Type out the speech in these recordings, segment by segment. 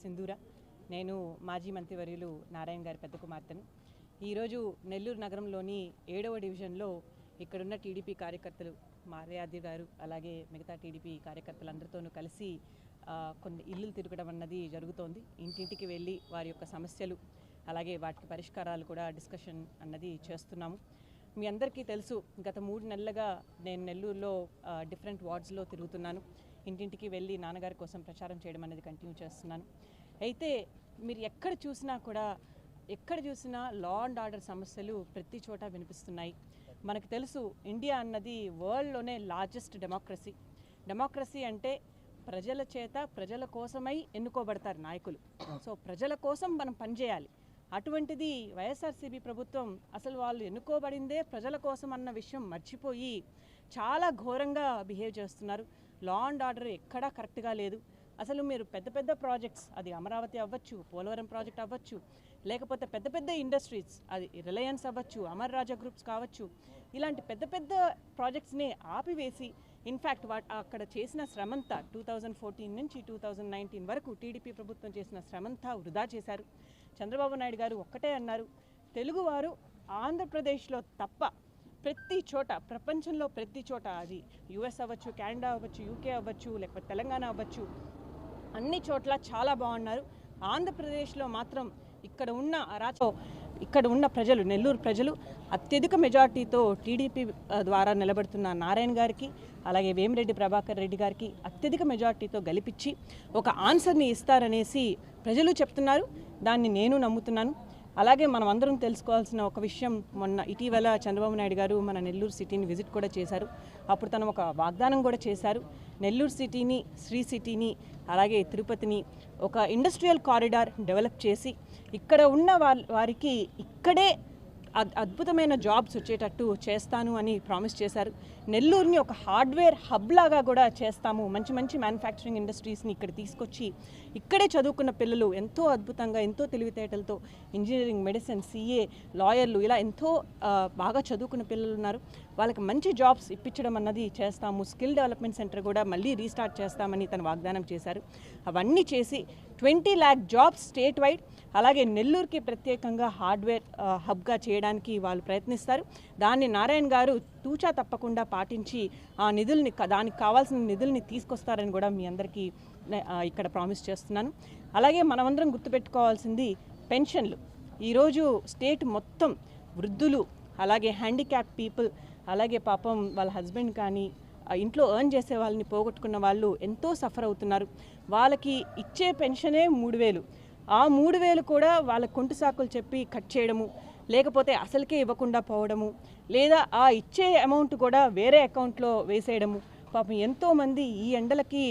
సింధూర. నేను మాజీ మంత్రివర్యులు నారాయణ గారి పెద్ద కుమార్తెను. ఈరోజు నెల్లూరు నగరంలోని 7వ డివిజన్లో ఇక్కడున్న టీడీపీ కార్యకర్తలు మారయాది గారు అలాగే మిగతా టీడీపీ కార్యకర్తలందరితోనూ కలిసి కొన్ని ఇల్లులు తిరగడం అన్నది జరుగుతోంది. ఇంటింటికి వెళ్ళి వారి యొక్క సమస్యలు అలాగే వాటికి పరిష్కారాలు కూడా డిస్కషన్ అన్నది చేస్తున్నాము. మీ అందరికీ తెలుసు, గత 3 నెలలుగా నేను నెల్లూరులో డిఫరెంట్ వార్డ్స్లో తిరుగుతున్నాను. ఇంటింటికి వెళ్ళి నాన్నగారి కోసం ప్రచారం చేయడం అనేది కంటిన్యూ చేస్తున్నాను. అయితే మీరు ఎక్కడ చూసినా లా అండ్ ఆర్డర్ సమస్యలు ప్రతి చోట వినిపిస్తున్నాయి. మనకు తెలుసు, ఇండియా అన్నది వరల్డ్లోనే లార్జెస్ట్ డెమోక్రసీ అంటే ప్రజల చేత ప్రజల కోసమై ఎన్నుకోబడతారు నాయకులు. సో ప్రజల కోసం మనం పనిచేయాలి. అటువంటిది వైఎస్ఆర్సీపీ ప్రభుత్వం అసలు వాళ్ళు ఎన్నుకోబడిందే ప్రజల కోసం అన్న విషయం మర్చిపోయి చాలా ఘోరంగా బిహేవ్ చేస్తున్నారు. లా అండ్ ఆర్డర్ ఎక్కడా కరెక్ట్గా లేదు. అసలు మీరు పెద్ద ప్రాజెక్ట్స్, అది అమరావతి అవ్వచ్చు, పోలవరం ప్రాజెక్ట్ అవ్వచ్చు, లేకపోతే పెద్ద ఇండస్ట్రీస్, అది రిలయన్స్ అవ్వచ్చు, అమర్ రాజా గ్రూప్స్ కావచ్చు, ఇలాంటి పెద్ద ప్రాజెక్ట్స్ని ఆపివేసి ఇన్ఫ్యాక్ట్ అక్కడ చేసిన శ్రమంతా 2014 నుంచి 2019 వరకు టీడీపీ ప్రభుత్వం చేసిన శ్రమంతా వృధా చేశారు. చంద్రబాబు నాయుడు గారు ఒక్కటే అన్నారు, తెలుగువారు ఆంధ్రప్రదేశ్లో తప్ప ప్రతి చోట, ప్రపంచంలో ప్రతి చోట, అది యుఎస్ అవ్వచ్చు, కెనడా అవ్వచ్చు, యూకే అవ్వచ్చు, లేకపోతే తెలంగాణ అవ్వచ్చు, అన్ని చోట్ల చాలా బాగున్నారు. ఆంధ్రప్రదేశ్లో మాత్రం ఇక్కడ ఉన్న ప్రజలు, నెల్లూరు ప్రజలు అత్యధిక మెజార్టీతో టీడీపీ ద్వారా నిలబడుతున్న నారాయణ గారికి అలాగే వేమిరెడ్డి ప్రభాకర్ రెడ్డి గారికి అత్యధిక మెజార్టీతో గెలిపించి ఒక ఆన్సర్ని ఇస్తారనేసి ప్రజలు చెప్తున్నారు. దాన్ని నేను నమ్ముతున్నాను. అలాగే మనం అందరం తెలుసుకోవాల్సిన ఒక విషయం, ఇటీవల చంద్రబాబు నాయుడు గారు మన నెల్లూరు సిటీని విజిట్ కూడా చేశారు. అప్పుడు తను ఒక వాగ్దానం కూడా చేశారు. నెల్లూరు సిటీని, శ్రీ సిటీని, అలాగే తిరుపతిని ఒక ఇండస్ట్రియల్ కారిడార్ డెవలప్ చేసి ఇక్కడ ఉన్న వారికి ఇక్కడే అద్భుతమైన జాబ్స్ వచ్చేటట్టు చేస్తాను అని ప్రామిస్ చేశారు. నెల్లూరుని ఒక హార్డ్వేర్ హబ్ లాగా కూడా చేస్తాము, మంచి మ్యానుఫ్యాక్చరింగ్ ఇండస్ట్రీస్ని ఇక్కడ తీసుకొచ్చి ఇక్కడే చదువుకున్న పిల్లలు ఎంతో అద్భుతంగా, ఎంతో తెలివితేటలతో ఇంజనీరింగ్, మెడిసిన్, సిఏ, లాయర్లు, ఇలా ఎంతో బాగా చదువుకున్న పిల్లలు ఉన్నారు. వాళ్ళకి మంచి జాబ్స్ ఇప్పించడం అన్నది చేస్తాము. స్కిల్ డెవలప్మెంట్ సెంటర్ కూడా మళ్ళీ రీస్టార్ట్ చేస్తామని తను వాగ్దానం చేశారు. అవన్నీ చేసి 20 lakh జాబ్స్ స్టేట్ వైడ్, అలాగే నెల్లూరుకి ప్రత్యేకంగా హార్డ్వేర్ హబ్గా చేయడానికి వాళ్ళు ప్రయత్నిస్తారు. దాన్ని నారాయణ గారు తూచా తప్పకుండా పాటించి ఆ నిధుల్ని, దానికి కావాల్సిన నిధుల్ని తీసుకొస్తారని కూడా మీ అందరికీ ఇక్కడ ప్రామిస్ చేస్తున్నాను. అలాగే మనమందరం గుర్తుపెట్టుకోవాల్సింది పెన్షన్లు. ఈరోజు స్టేట్ మొత్తం వృద్ధులు, అలాగే హ్యాండిక్యాప్ పీపుల్, అలాగే పాపం వాళ్ళ హస్బెండ్ కానీ ఇంట్లో ఎర్న్ చేసే వాళ్ళని పోగొట్టుకున్న వాళ్ళు ఎంతో సఫర్ అవుతున్నారు. వాళ్ళకి ఇచ్చే పెన్షనే 3,000. ఆ 3,000 కూడా వాళ్ళ కొంటు సాకులు చెప్పి కట్ చేయడము, లేకపోతే అసలుకే ఇవ్వకుండా పోవడము, లేదా ఆ ఇచ్చే అమౌంట్ కూడా వేరే అకౌంట్లో వేసేయడము. పాపం ఎంతోమంది ఈ ఎండలకి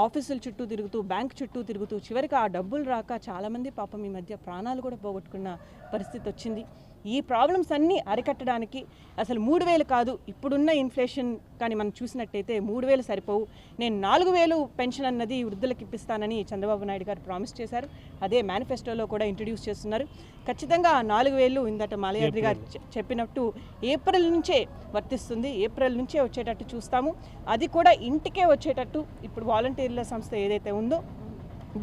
ఆఫీసుల చుట్టూ తిరుగుతూ, బ్యాంక్ చుట్టూ తిరుగుతూ చివరికి ఆ డబ్బులు రాక చాలామంది పాపం ఈ మధ్య ప్రాణాలు కూడా పోగొట్టుకున్న పరిస్థితి వచ్చింది. ఈ ప్రాబ్లమ్స్ అన్నీ అరికట్టడానికి అసలు 3,000 కాదు, ఇప్పుడున్న ఇన్ఫ్లేషన్ కానీ మనం చూసినట్టయితే 3,000 సరిపోవు. నేను 4,000 పెన్షన్ అన్నది వృద్ధులకు ఇప్పిస్తానని చంద్రబాబు నాయుడు గారు ప్రామిస్ చేశారు. అదే మేనిఫెస్టోలో కూడా ఇంట్రడ్యూస్ చేస్తున్నారు. ఖచ్చితంగా 4,000 ఇందట మాలయాద్రి గారు చెప్పినట్టు ఏప్రిల్ నుంచే వర్తిస్తుంది. ఏప్రిల్ నుంచే వచ్చేటట్టు చూస్తాము. అది కూడా ఇంటికే వచ్చేటట్టు ఇప్పుడు వాలంటీర్ల సంస్థ ఏదైతే ఉందో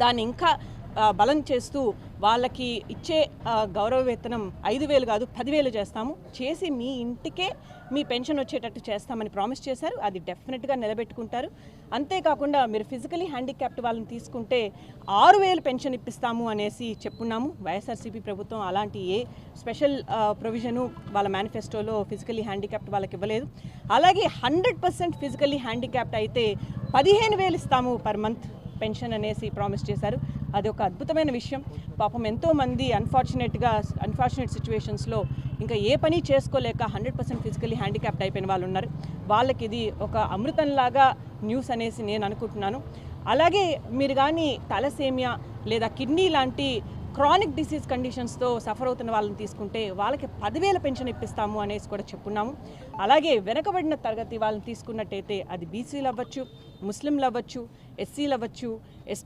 దాన్ని ఇంకా బలం చేస్తూ వాళ్ళకి ఇచ్చే గౌరవ వేతనం 5,000 కాదు 10,000 చేస్తాము. చేసి మీ ఇంటికే మీ పెన్షన్ వచ్చేటట్టు చేస్తామని ప్రామిస్ చేశారు. అది డెఫినెట్గా నిలబెట్టుకుంటారు. అంతేకాకుండా మీరు ఫిజికలీ హ్యాండిక్యాప్డ్ వాళ్ళని తీసుకుంటే 6,000 పెన్షన్ ఇప్పిస్తాము అనేసి చెప్పున్నాము. వైఎస్ఆర్సీపీ ప్రభుత్వం అలాంటి ఏ స్పెషల్ ప్రొవిజను వాళ్ళ మేనిఫెస్టోలో ఫిజికలీ హ్యాండిక్యాప్డ్ వాళ్ళకి ఇవ్వలేదు. అలాగే 100% ఫిజికలీ హ్యాండిక్యాప్డ్ అయితే 15,000 ఇస్తాము పర్ మంత్ పెన్షన్ అనేసి ప్రామిస్ చేశారు. అది ఒక అద్భుతమైన విషయం. పాపం ఎంతోమంది అన్ఫార్చునేట్ సిచ్యువేషన్స్లో ఇంకా ఏ పని చేసుకోలేక 100% ఫిజికలీ హ్యాండిక్యాప్డ్ అయిపోయిన వాళ్ళు ఉన్నారు. వాళ్ళకి ఇది ఒక అమృతంలాగా న్యూస్ అనేసి నేను అనుకుంటున్నాను. అలాగే మీరు కానీ తలసేమియా లేదా కిడ్నీ లాంటి క్రానిక్ డిసీజ్ కండిషన్స్తో సఫర్ అవుతున్న వాళ్ళని తీసుకుంటే వాళ్ళకి 10,000 పెన్షన్ ఇప్పిస్తాము అనేసి కూడా చెప్పున్నాము. అలాగే వెనకబడిన తరగతి వాళ్ళని తీసుకున్నట్టయితే అది బీసీలు అవ్వచ్చు, ముస్లింలు అవ్వచ్చు, ఎస్సీలు అవ్వచ్చు, ఎస్టీ